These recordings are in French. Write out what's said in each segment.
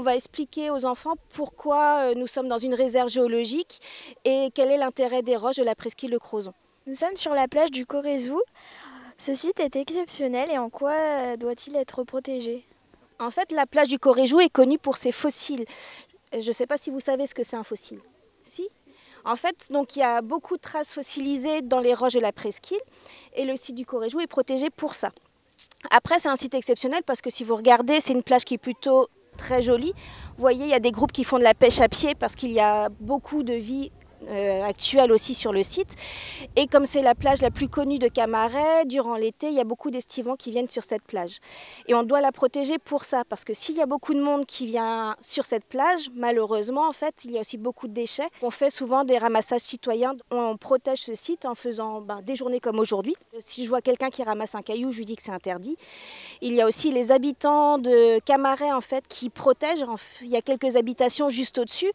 on va expliquer aux enfants pourquoi nous sommes dans une réserve géologique et quel est l'intérêt des roches de la presqu'île de Crozon. Nous sommes sur la plage du Corézou. Ce site est exceptionnel et en quoi doit-il être protégé? En fait, la plage du Corézou est connue pour ses fossiles. Je ne sais pas si vous savez ce que c'est un fossile. Si ? En fait, donc, il y a beaucoup de traces fossilisées dans les roches de la presqu'île et le site du Corézou est protégé pour ça. Après, c'est un site exceptionnel parce que si vous regardez, c'est une plage qui est plutôt très jolie. Vous voyez, il y a des groupes qui font de la pêche à pied parce qu'il y a beaucoup de vie actuelle aussi sur le site. Et comme c'est la plage la plus connue de Camaret, durant l'été, il y a beaucoup d'estivants qui viennent sur cette plage. Et on doit la protéger pour ça, parce que s'il y a beaucoup de monde qui vient sur cette plage, malheureusement, en fait, il y a aussi beaucoup de déchets. On fait souvent des ramassages citoyens. On protège ce site en faisant des journées comme aujourd'hui. Si je vois quelqu'un qui ramasse un caillou, je lui dis que c'est interdit. Il y a aussi les habitants de Camaret, en fait, qui protègent. Il y a quelques habitations juste au-dessus.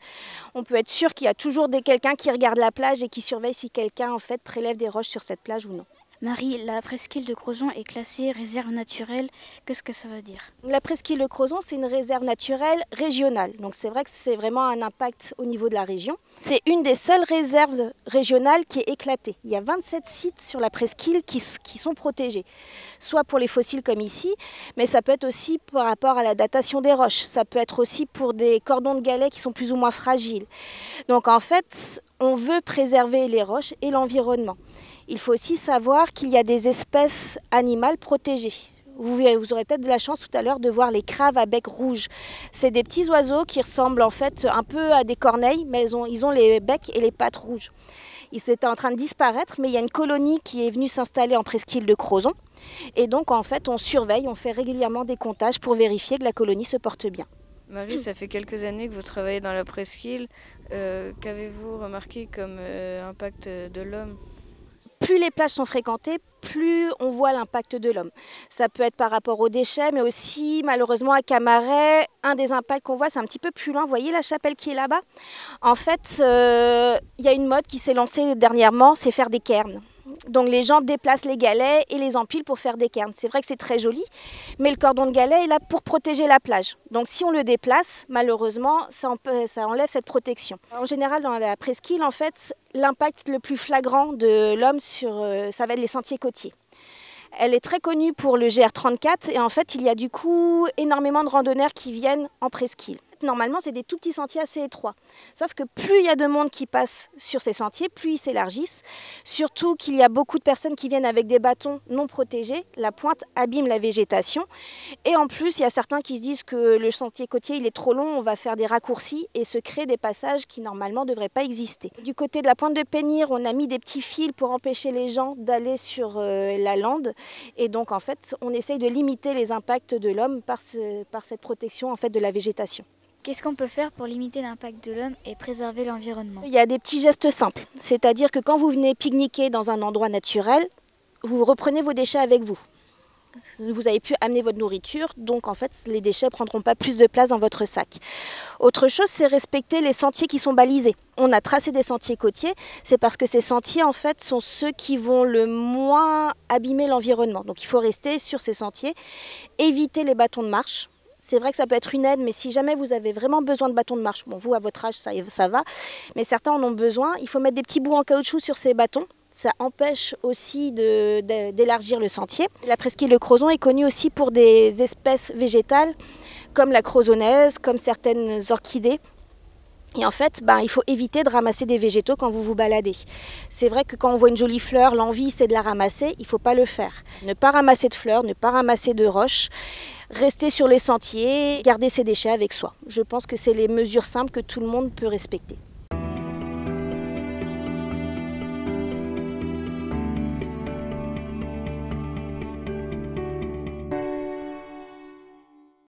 On peut être sûr qu'il y a toujours quelqu'un qui regarde la plage et qui surveille si quelqu'un en fait prélève des roches sur cette plage ou non. Marie, la presqu'île de Crozon est classée réserve naturelle. Qu'est-ce que ça veut dire? La presqu'île de Crozon, c'est une réserve naturelle régionale. Donc c'est vrai que c'est vraiment un impact au niveau de la région. C'est une des seules réserves régionales qui est éclatée. Il y a 27 sites sur la presqu'île qui sont protégés. Soit pour les fossiles comme ici, mais ça peut être aussi par rapport à la datation des roches. Ça peut être aussi pour des cordons de galets qui sont plus ou moins fragiles. Donc en fait, on veut préserver les roches et l'environnement. Il faut aussi savoir qu'il y a des espèces animales protégées. Vous aurez peut-être de la chance tout à l'heure de voir les craves à bec rouge. C'est des petits oiseaux qui ressemblent en fait un peu à des corneilles, mais ils ont les becs et les pattes rouges. Ils étaient en train de disparaître, mais il y a une colonie qui est venue s'installer en presqu'île de Crozon. Et donc en fait on surveille, on fait régulièrement des comptages pour vérifier que la colonie se porte bien. Marie, ça fait quelques années que vous travaillez dans la presqu'île. Qu'avez-vous remarqué comme impact de l'homme ? Plus les plages sont fréquentées, plus on voit l'impact de l'homme. Ça peut être par rapport aux déchets, mais aussi malheureusement à Camaret, un des impacts qu'on voit, c'est un petit peu plus loin. Vous voyez la chapelle qui est là-bas ? En fait, il y a une mode qui s'est lancée dernièrement, c'est faire des cairns. Donc les gens déplacent les galets et les empilent pour faire des cairns. C'est vrai que c'est très joli, mais le cordon de galets est là pour protéger la plage. Donc si on le déplace, malheureusement, ça enlève cette protection. En général, dans la presqu'île, en fait, l'impact le plus flagrant de l'homme ça va être les sentiers côtiers. Elle est très connue pour le GR34 et en fait, il y a du coup énormément de randonneurs qui viennent en presqu'île. Normalement, c'est des tout petits sentiers assez étroits. Sauf que plus il y a de monde qui passe sur ces sentiers, plus ils s'élargissent. Surtout qu'il y a beaucoup de personnes qui viennent avec des bâtons non protégés. La pointe abîme la végétation. Et en plus, il y a certains qui se disent que le sentier côtier il est trop long, on va faire des raccourcis et se créer des passages qui normalement ne devraient pas exister. Du côté de la pointe de Pénire, on a mis des petits fils pour empêcher les gens d'aller sur la lande. Et donc, en fait, on essaye de limiter les impacts de l'homme par cette protection en fait, de la végétation. Qu'est-ce qu'on peut faire pour limiter l'impact de l'homme et préserver l'environnement? Il y a des petits gestes simples, c'est-à-dire que quand vous venez pique-niquer dans un endroit naturel, vous reprenez vos déchets avec vous. Vous avez pu amener votre nourriture, donc en fait les déchets ne prendront pas plus de place dans votre sac. Autre chose, c'est respecter les sentiers qui sont balisés. On a tracé des sentiers côtiers, c'est parce que ces sentiers en fait sont ceux qui vont le moins abîmer l'environnement. Donc il faut rester sur ces sentiers, éviter les bâtons de marche. C'est vrai que ça peut être une aide, mais si jamais vous avez vraiment besoin de bâtons de marche, bon vous à votre âge ça va, mais certains en ont besoin, il faut mettre des petits bouts en caoutchouc sur ces bâtons. Ça empêche aussi d'élargir le sentier. La presqu'île de Crozon est connue aussi pour des espèces végétales comme la crozonnaise, comme certaines orchidées. Et en fait, il faut éviter de ramasser des végétaux quand vous vous baladez. C'est vrai que quand on voit une jolie fleur, l'envie c'est de la ramasser, il ne faut pas le faire. Ne pas ramasser de fleurs, ne pas ramasser de roches, rester sur les sentiers, garder ses déchets avec soi. Je pense que c'est les mesures simples que tout le monde peut respecter.